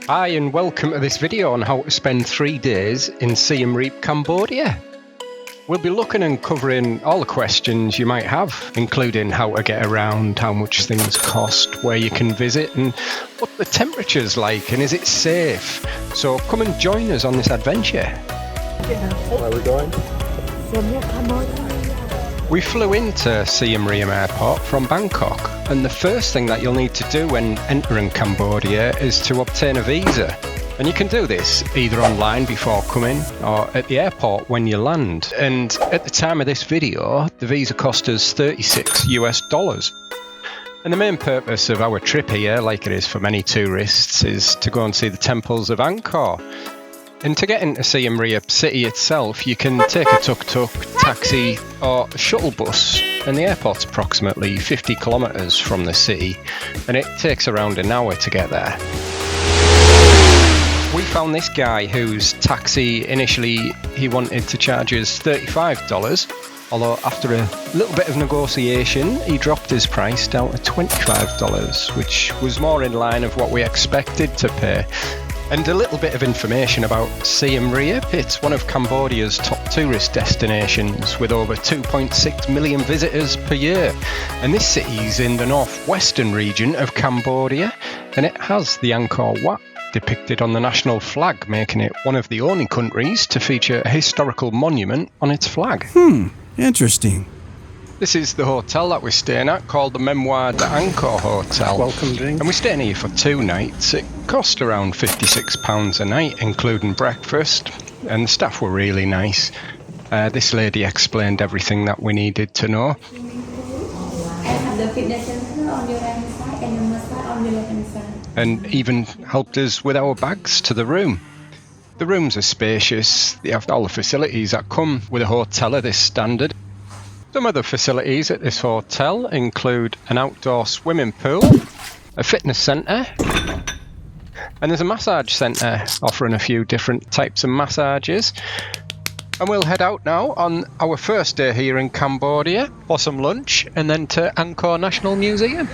Hi and welcome to this video on how to spend 3 days in Siem Reap, Cambodia. We'll be looking and covering all the questions you might have, including how to get around, how much things cost, where you can visit and what the temperature's like and is it safe. So come and join us on this adventure. Where are we going? We flew into Siem Reap Airport from Bangkok, and the first thing that you'll need to do when entering Cambodia is to obtain a visa. And you can do this either online before coming or at the airport when you land. And at the time of this video, the visa cost us $36. And the main purpose of our trip here, like it is for many tourists, is to go and see the Temples of Angkor. And to get into Siem Reap city itself, you can take a tuk-tuk, taxi or a shuttle bus, and the airport's approximately 50 kilometres from the city, and it takes around an hour to get there. We found this guy whose taxi initially he wanted to charge us $35, although after a little bit of negotiation he dropped his price down to $25, which was more in line of what we expected to pay. And a little bit of information about Siem Reap. It's one of Cambodia's top tourist destinations with over 2.6 million visitors per year. And this city's in the northwestern region of Cambodia, and it has the Angkor Wat depicted on the national flag, making it one of the only countries to feature a historical monument on its flag. Interesting. This is the hotel that we're staying at, called the Memoir d'Angkor Hotel. Welcome drink. And we're staying here for 2 nights. It cost around £56 a night, including breakfast, and the staff were really nice. This lady explained everything that we needed to know. I have the fitness center on your right side and the massage on your left hand side. And even helped us with our bags to the room. The rooms are spacious. They have all the facilities that come with a hotel of this standard. Some other facilities at this hotel include an outdoor swimming pool, a fitness centre, and there's a massage centre offering a few different types of massages. And we'll head out now on our first day here in Cambodia for some lunch and then to Angkor National Museum.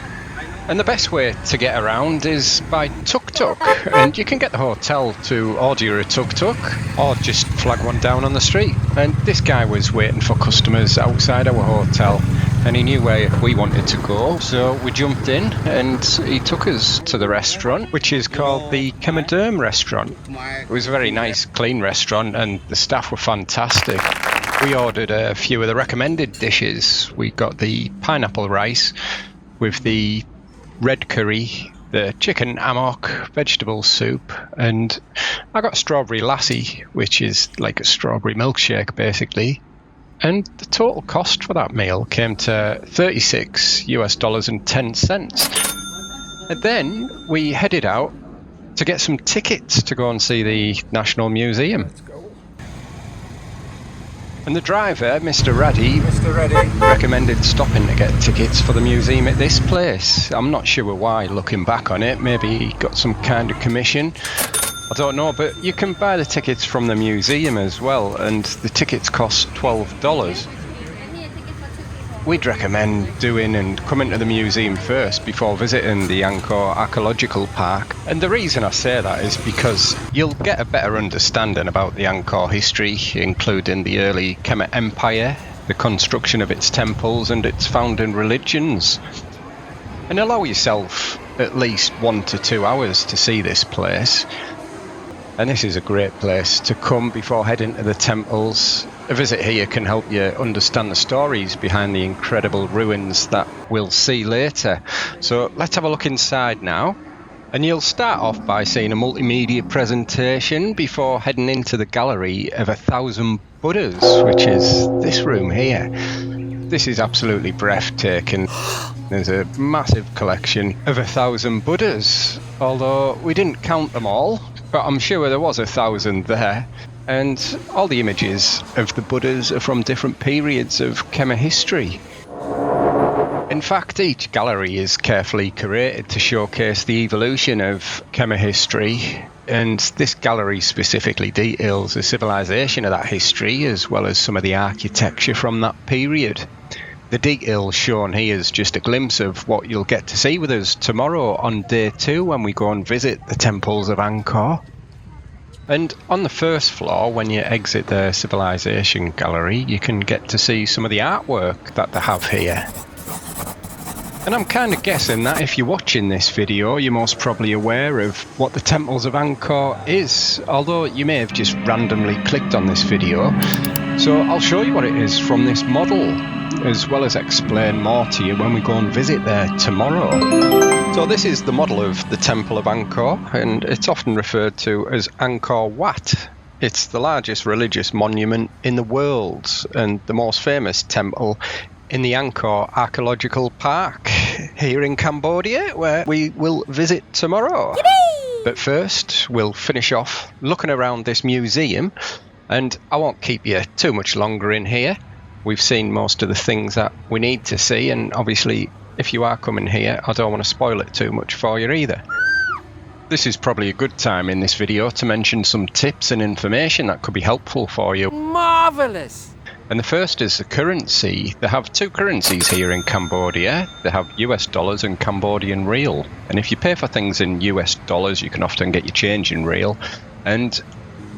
And the best way to get around is by Tuk Tuk, and you can get the hotel to order a Tuk Tuk or just flag one down on the street. And this guy was waiting for customers outside our hotel and he knew where we wanted to go, so we jumped in and he took us to the restaurant, which is called the Khmer Duerm Restaurant. It was a very nice, clean restaurant and the staff were fantastic. We ordered a few of the recommended dishes. We got the pineapple rice with the red curry, the chicken amok, vegetable soup, and I got strawberry lassi, which is like a strawberry milkshake basically. And the total cost for that meal came to $36.10. And then we headed out to get some tickets to go and see the National Museum. And the driver, Mr. Raddy, recommended stopping to get tickets for the museum at this place. I'm not sure why, looking back on it. Maybe he got some kind of commission. I don't know, but you can buy the tickets from the museum as well, and the tickets cost $12. We'd recommend doing and coming to the museum first before visiting the Angkor Archaeological Park. And the reason I say that is because you'll get a better understanding about the Angkor history, including the early Khmer Empire, the construction of its temples and its founding religions. And allow yourself at least 1 to 2 hours to see this place. And this is a great place to come before heading to the temples. A visit here can help you understand the stories behind the incredible ruins that we'll see later. So let's have a look inside now. And you'll start off by seeing a multimedia presentation before heading into the gallery of 1,000 Buddhas, which is this room here. This is absolutely breathtaking. There's a massive collection of 1,000 Buddhas, although we didn't count them all, but I'm sure there was 1,000 there. And all the images of the Buddhas are from different periods of Khmer history. In fact, each gallery is carefully curated to showcase the evolution of Khmer history, and this gallery specifically details the civilization of that history as well as some of the architecture from that period. The details shown here is just a glimpse of what you'll get to see with us tomorrow on day 2 when we go and visit the Temples of Angkor. And on the first floor, when you exit the Civilization Gallery, you can get to see some of the artwork that they have here. And I'm kind of guessing that if you're watching this video, you're most probably aware of what the Temples of Angkor is, although you may have just randomly clicked on this video. So I'll show you what it is from this model, as well as explain more to you when we go and visit there tomorrow. So this is the model of the Temple of Angkor, and it's often referred to as Angkor Wat. It's the largest religious monument in the world, and the most famous temple in the Angkor Archaeological Park here in Cambodia, where we will visit tomorrow. Yippee! But first, we'll finish off looking around this museum, and I won't keep you too much longer in here. We've seen most of the things that we need to see, and obviously if you are coming here, I don't want to spoil it too much for you either. This is probably a good time in this video to mention some tips and information that could be helpful for you. Marvellous! And the first is the currency. They have 2 currencies here in Cambodia. They have US dollars and Cambodian riel. And if you pay for things in US dollars, you can often get your change in riel. And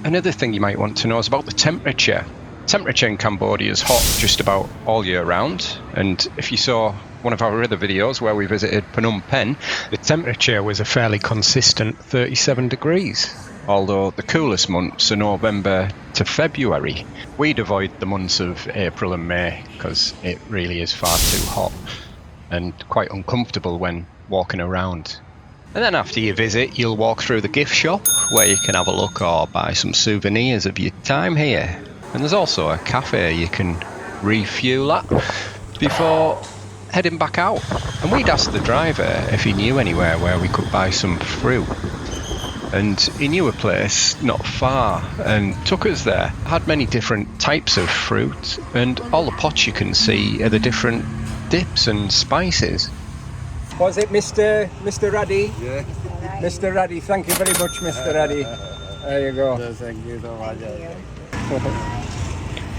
another thing you might want to know is about the temperature. Temperature in Cambodia is hot just about all year round, and if you saw one of our other videos where we visited Phnom Penh, the temperature was a fairly consistent 37 degrees, although the coolest months are November to February. We'd avoid the months of April and May because it really is far too hot and quite uncomfortable when walking around. And then after your visit, you'll walk through the gift shop where you can have a look or buy some souvenirs of your time here. And there's also a cafe you can refuel at before heading back out. And we'd asked the driver if he knew anywhere where we could buy some fruit. And he knew a place not far and took us there. Had many different types of fruit, and all the pots you can see are the different dips and spices. Was it Mr. Raddy? Yeah. Mr. Raddy, thank you very much, Mr. Raddy. There you go. Thank you so much.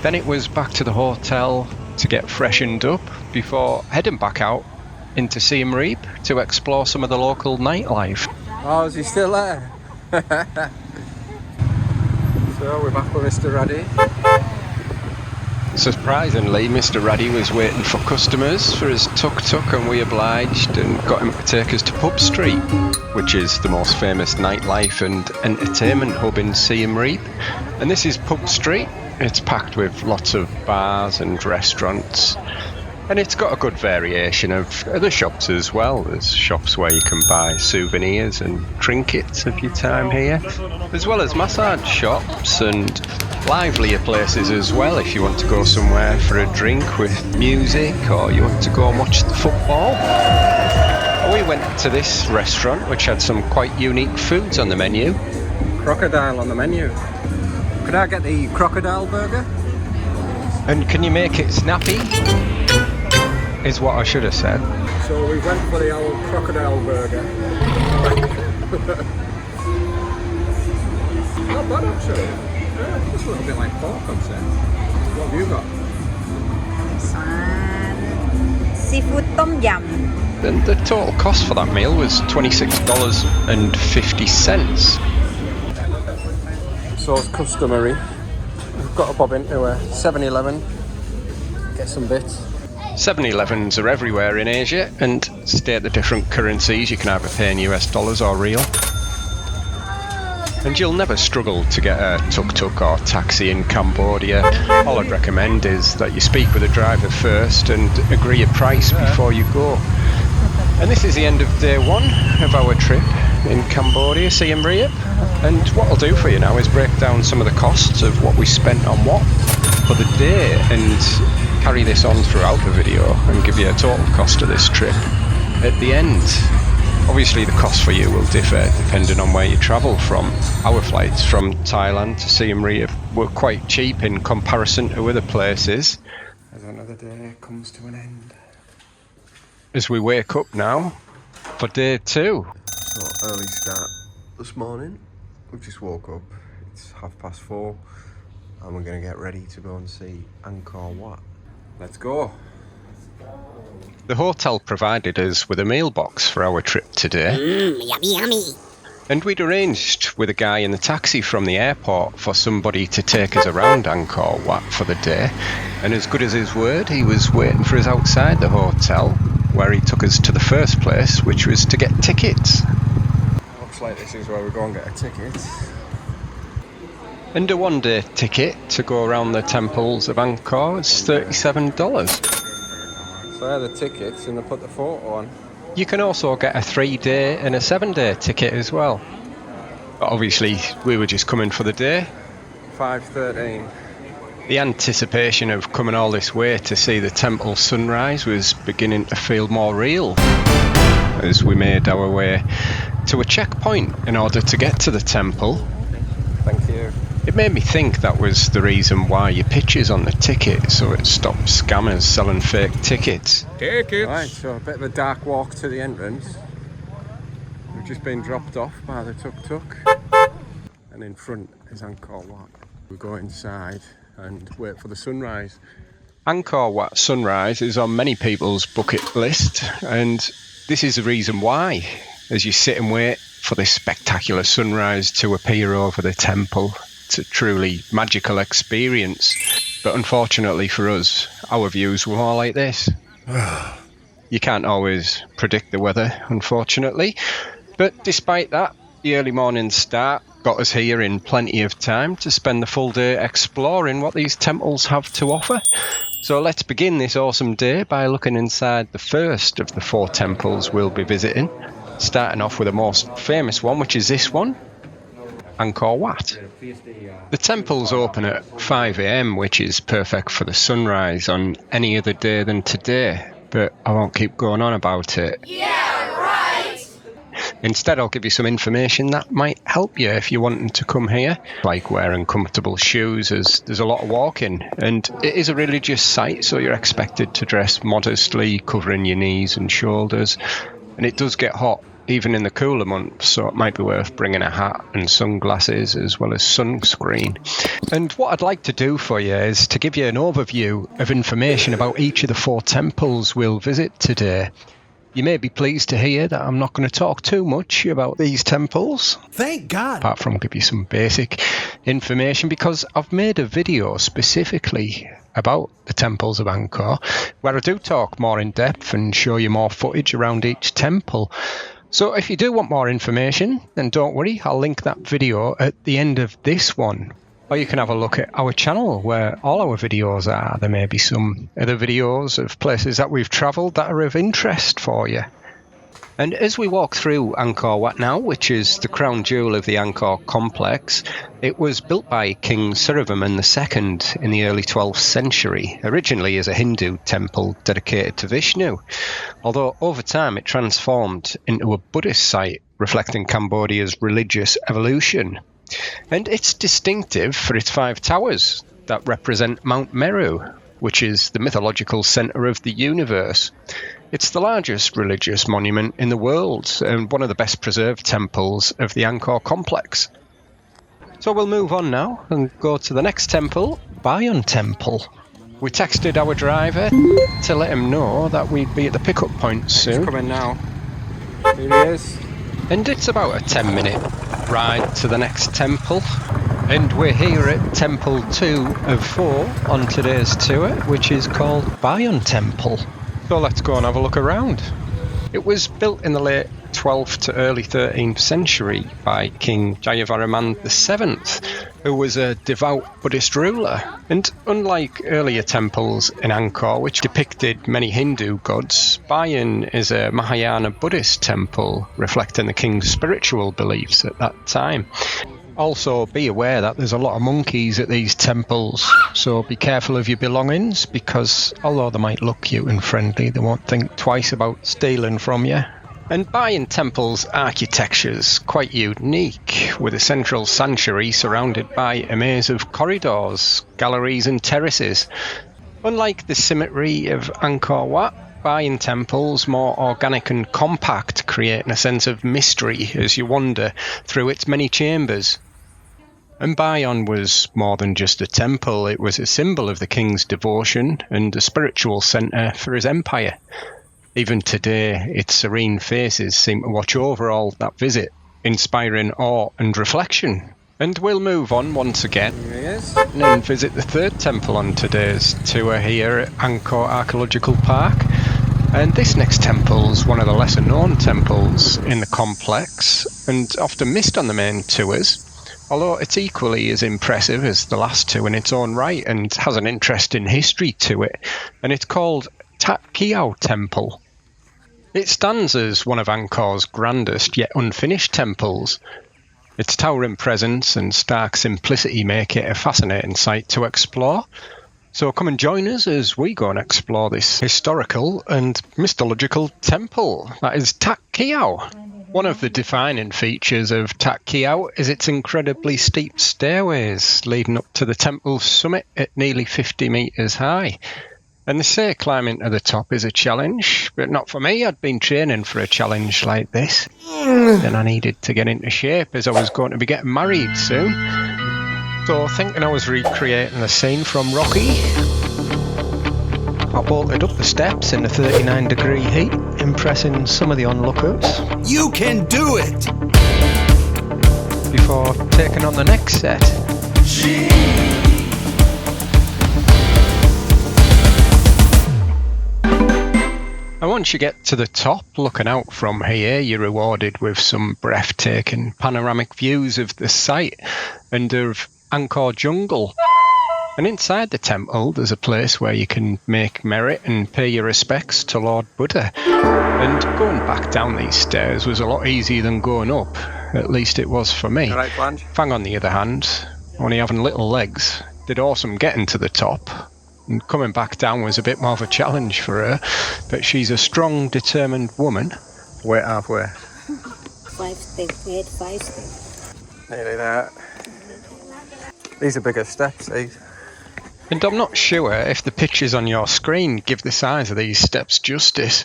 Then it was back to the hotel to get freshened up before heading back out into Siem Reap to explore some of the local nightlife. Oh, is he still there? So we're back with Mr. Raddy. Surprisingly, Mr. Raddy was waiting for customers for his Tuk Tuk, and we obliged and got him to take us to Pub Street, which is the most famous nightlife and entertainment hub in Siem Reap. And this is Pub Street. It's packed with lots of bars and restaurants, and it's got a good variation of other shops as well. There's shops where you can buy souvenirs and trinkets of your time here, as well as massage shops and livelier places as well if you want to go somewhere for a drink with music, or you want to go and watch the football. We went to this restaurant which had some quite unique foods on the menu. Crocodile on the menu. Could I get the crocodile burger? And can you make it snappy? Is what I should have said. So we went for the old crocodile burger. Not bad actually. Yeah, just a little bit like pork, I'd say. What have you got? Seafood tom yum. And the total cost for that meal was $26.50. So it's customary. We've got to bob into a 7-Eleven, get some bits. 7-Elevens are everywhere in Asia and state the different currencies. You can either pay in US dollars or riel. And you'll never struggle to get a tuk-tuk or taxi in Cambodia. All I'd recommend is that you speak with the driver first and agree a price before you go. And this is the end of day 1 of our trip in Cambodia, Siem Reap. And what I'll do for you now is break down some of the costs of what we spent on what for the day, and carry this on throughout the video and give you a total cost of this trip at the end. Obviously the cost for you will differ depending on where you travel from. Our flights from Thailand to Siem Reap were quite cheap in comparison to other places. As another day comes to an end. As we wake up now for day 2. So early start this morning. We've just woke up. It's 4:30 and we're going to get ready to go and see Angkor Wat. Let's go. The hotel provided us with a meal box for our trip today. Yummy, yummy. And we'd arranged with a guy in the taxi from the airport for somebody to take us around Angkor Wat for the day. And as good as his word, he was waiting for us outside the hotel, where he took us to the first place, which was to get tickets. Looks like this is where we go and get a ticket. And a one-day ticket to go around the Temples of Angkor is $37. So they're the tickets, and they put the photo on. You can also get a 3-day and a 7-day ticket as well. But obviously, we were just coming for the day. 5:13. The anticipation of coming all this way to see the temple sunrise was beginning to feel more real as we made our way to a checkpoint in order to get to the temple. Thank you. It made me think that was the reason why your picture's on the ticket, so it stopped scammers selling fake tickets. Right, so a bit of a dark walk to the entrance. We've just been dropped off by the Tuk Tuk. And in front is Angkor Wat. We go inside and wait for the sunrise. Angkor Wat sunrise is on many people's bucket list, and this is the reason why. As you sit and wait for this spectacular sunrise to appear over the temple, it's a truly magical experience. But unfortunately for us, our views were more like this. You can't always predict the weather, unfortunately. But despite that, the early morning start got us here in plenty of time to spend the full day exploring what these temples have to offer. So let's begin this awesome day by looking inside the first of the 4 temples we'll be visiting, starting off with the most famous one, which is this one, Angkor Wat. The temples open at 5 a.m, which is perfect for the sunrise on any other day than today, but I won't keep going on about it. Yeah, right. Instead, I'll give you some information that might help you if you're wanting to come here, like wearing comfortable shoes, as there's a lot of walking, and it is a religious site, so you're expected to dress modestly, covering your knees and shoulders, and it does get hot even in the cooler months, so it might be worth bringing a hat and sunglasses as well as sunscreen. And what I'd like to do for you is to give you an overview of information about each of the 4 temples we'll visit today. You may be pleased to hear that I'm not going to talk too much about these temples. Thank God! Apart from give you some basic information, because I've made a video specifically about the Temples of Angkor, where I do talk more in depth and show you more footage around each temple. So if you do want more information, then don't worry, I'll link that video at the end of this one. Or you can have a look at our channel where all our videos are. There may be some other videos of places that we've travelled that are of interest for you. And as we walk through Angkor Wat now, which is the crown jewel of the Angkor complex, it was built by King Suryavarman II in the early 12th century, originally as a Hindu temple dedicated to Vishnu, although over time it transformed into a Buddhist site reflecting Cambodia's religious evolution. And it's distinctive for its 5 towers that represent Mount Meru, which is the mythological centre of the universe. It's the largest religious monument in the world and one of the best preserved temples of the Angkor complex. So we'll move on now and go to the next temple, Bayon Temple. We texted our driver to let him know that we'd be at the pickup point soon. He's coming now. Here he is. And it's about a 10-minute ride to the next temple. And we're here at Temple 2 of 4 on today's tour, which is called Bayon Temple. So let's go and have a look around. It was built in the late 12th to early 13th century by King Jayavarman VII, who was a devout Buddhist ruler. And unlike earlier temples in Angkor, which depicted many Hindu gods, Bayon is a Mahayana Buddhist temple, reflecting the king's spiritual beliefs at that time. Also, be aware that there's a lot of monkeys at these temples, so be careful of your belongings, because although they might look cute and friendly, they won't think twice about stealing from you. And Bayon Temple's architecture's quite unique, with a central sanctuary surrounded by a maze of corridors, galleries and terraces. Unlike the symmetry of Angkor Wat, Bayon Temple's more organic and compact, creating a sense of mystery as you wander through its many chambers. And Bayon was more than just a temple, it was a symbol of the king's devotion and a spiritual centre for his empire. Even today, its serene faces seem to watch over all that visit, inspiring awe and reflection. And we'll move on once again Here he is. and then visit the third temple on today's tour here at Angkor Archaeological Park. And this next temple is one of the lesser known temples in the complex and often missed on the main tours, although it's equally as impressive as the last two in its own right and has an interesting history to it. And it's called TaKeo Temple. It stands as one of Angkor's grandest yet unfinished temples. Its towering presence and stark simplicity make it a fascinating sight to explore. So come and join us as we go and explore this historical and mythological temple that is TaKeo. One of the defining features of TaKeo is its incredibly steep stairways leading up to the temple's summit at nearly 50 metres high. And they say climbing to the top is a challenge, but not for me. I'd been training for a challenge like this. Then I needed to get into shape as I was going to be getting married soon. So thinking I was recreating the scene from Rocky, I bolted up the steps in the 39-degree heat, impressing some of the onlookers. You can do it! Before taking on the next set. And once you get to the top, looking out from here, you're rewarded with some breathtaking panoramic views of the site and of Angkor Jungle. And inside the temple, there's a place where you can make merit and pay your respects to Lord Buddha. And going back down these stairs was a lot easier than going up. At least it was for me. Right, Blanche. Fang, on the other hand, only having little legs, did awesome getting to the top. And coming back down was a bit more of a challenge for her, but she's a strong, determined woman. Wait halfway. 5 steps, wait 5 steps. Nearly there. These are bigger steps, these. And I'm not sure if the pictures on your screen give the size of these steps justice.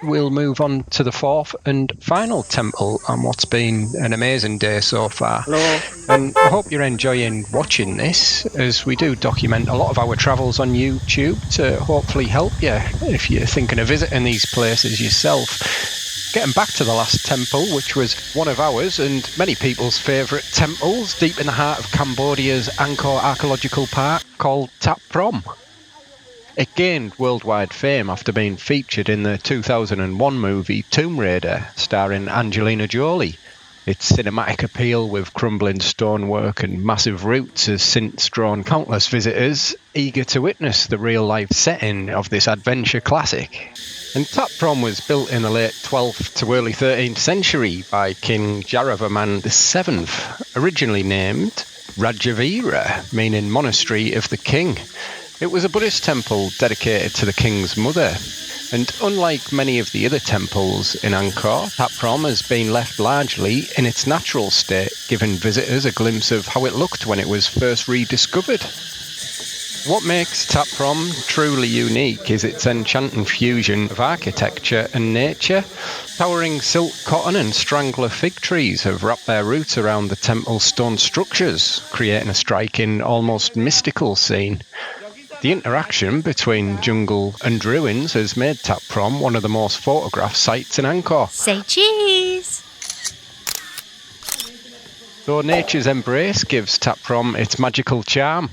We'll move on to the fourth and final temple on what's been an amazing day so far. Hello. And I hope you're enjoying watching this, as we do document a lot of our travels on YouTube to hopefully help you if you're thinking of visiting these places yourself. Getting back to the last temple, which was one of ours and many people's favourite temples deep in the heart of Cambodia's Angkor Archaeological Park, called Ta Prohm. It gained worldwide fame after being featured in the 2001 movie Tomb Raider, starring Angelina Jolie. Its cinematic appeal with crumbling stonework and massive roots has since drawn countless visitors eager to witness the real-life setting of this adventure classic. And Ta Prohm was built in the late 12th to early 13th century by King Jaravarman VII, originally named Rajavira, meaning monastery of the king. It was a Buddhist temple dedicated to the king's mother, and unlike many of the other temples in Angkor, Ta Prohm has been left largely in its natural state, giving visitors a glimpse of how it looked when it was first rediscovered. What makes Ta Prohm truly unique is its enchanting fusion of architecture and nature. Towering silk, cotton and strangler fig trees have wrapped their roots around the temple's stone structures, creating a striking, almost mystical scene. The interaction between jungle and ruins has made Ta Prohm one of the most photographed sites in Angkor. Say cheese! Though nature's embrace gives Ta Prohm its magical charm,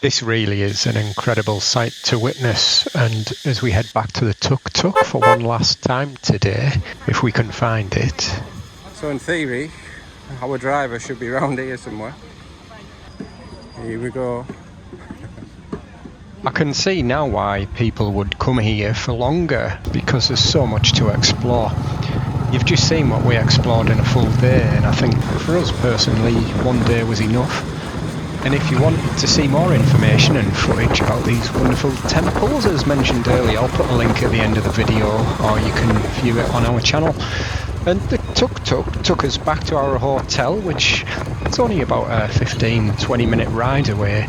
this really is an incredible sight to witness, and as we head back to the Tuk Tuk for one last time today, if we can find it. So in theory, our driver should be around here somewhere. Here we go. I can see now why people would come here for longer, because there's so much to explore. You've just seen what we explored in a full day, and I think for us personally, one day was enough. And if you want to see more information and footage about these wonderful temples, as mentioned earlier, I'll put a link at the end of the video, or you can view it on our channel. And the Tuk Tuk took us back to our hotel, which is only about a 15-20 minute ride away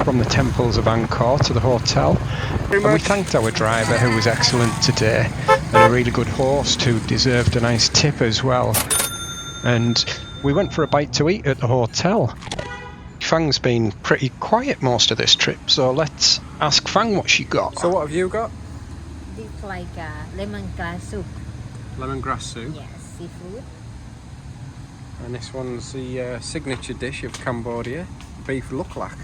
from the Temples of Angkor to the hotel. And we thanked our driver, who was excellent today, and a really good host who deserved a nice tip as well. And we went for a bite to eat at the hotel. Fang's been pretty quiet most of this trip, so let's ask Fang what she got. So what have you got? It's like lemongrass soup. Lemongrass soup. Yes, seafood. And this one's the signature dish of Cambodia, beef Lok Lak.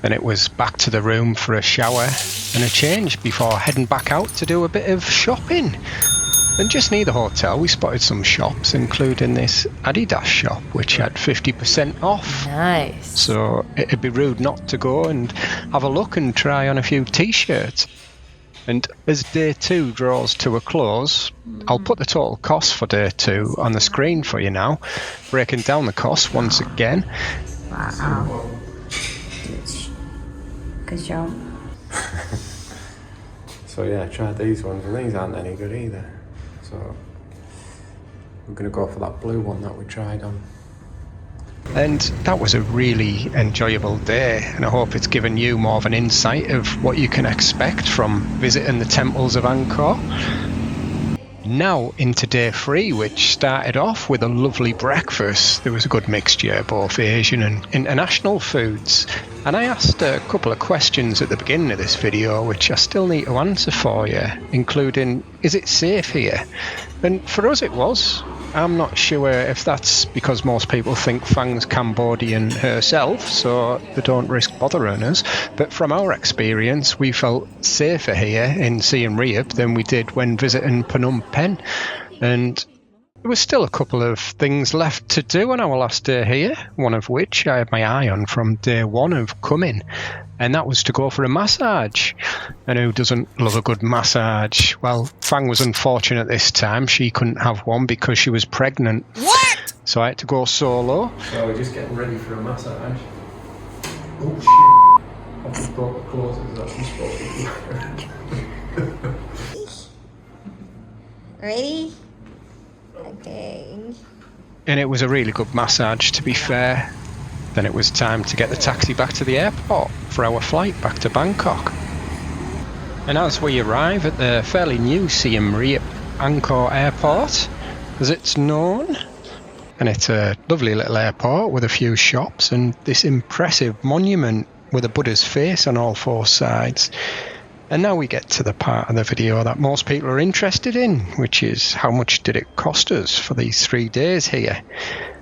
Then it was back to the room for a shower and a change before heading back out to do a bit of shopping. And just near the hotel we spotted some shops, including this Adidas shop which had 50% off. Nice. So it'd be rude not to go and have a look and try on a few t-shirts. And as day 2 draws to a close, I'll put the total cost for day 2 on the screen for you now, breaking down the cost once again. Wow. Good job. So yeah, I tried these ones and these aren't any good either. So we're going to go for that blue one that we tried on. And that was a really enjoyable day, and I hope it's given you more of an insight of what you can expect from visiting the Temples of Angkor. Now into day 3, which started off with a lovely breakfast. There was a good mixture, both Asian and international foods. And I asked a couple of questions at the beginning of this video, which I still need to answer for you, including, is it safe here? And for us it was. I'm not sure if that's because most people think Fang's Cambodian herself, so they don't risk bothering us. But from our experience, we felt safer here in Siem Reap than we did when visiting Phnom Penh. And there was still a couple of things left to do on our last day here, one of which I had my eye on from day 1 of coming, and that was to go for a massage. And who doesn't love a good massage? Well, Fang was unfortunate this time. She couldn't have one because she was pregnant. What? So I had to go solo. So we're just getting ready for a massage. Oh shit. I've brought the clothes as Ready? Okay. And it was a really good massage, to be fair. Then it was time to get the taxi back to the airport for our flight back to Bangkok. And as we arrive at the fairly new Siem Reap Angkor Airport, as it's known, and it's a lovely little airport with a few shops and this impressive monument with a Buddha's face on all 4 sides. And now we get to the part of the video that most people are interested in, which is how much did it cost us for these 3 days here.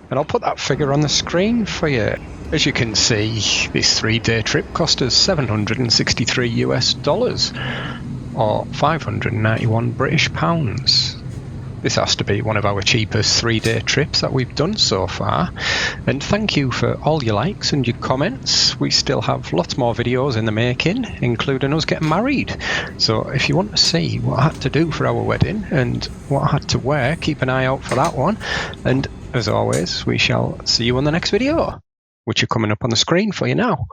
And I'll put that figure on the screen for you. As you can see, this 3-day trip cost us $763 US, or 591 British pounds. This has to be one of our cheapest 3-day trips that we've done so far. And thank you for all your likes and your comments. We still have lots more videos in the making, including us getting married. So if you want to see what I had to do for our wedding and what I had to wear, keep an eye out for that one. And as always, we shall see you on the next video, which are coming up on the screen for you now.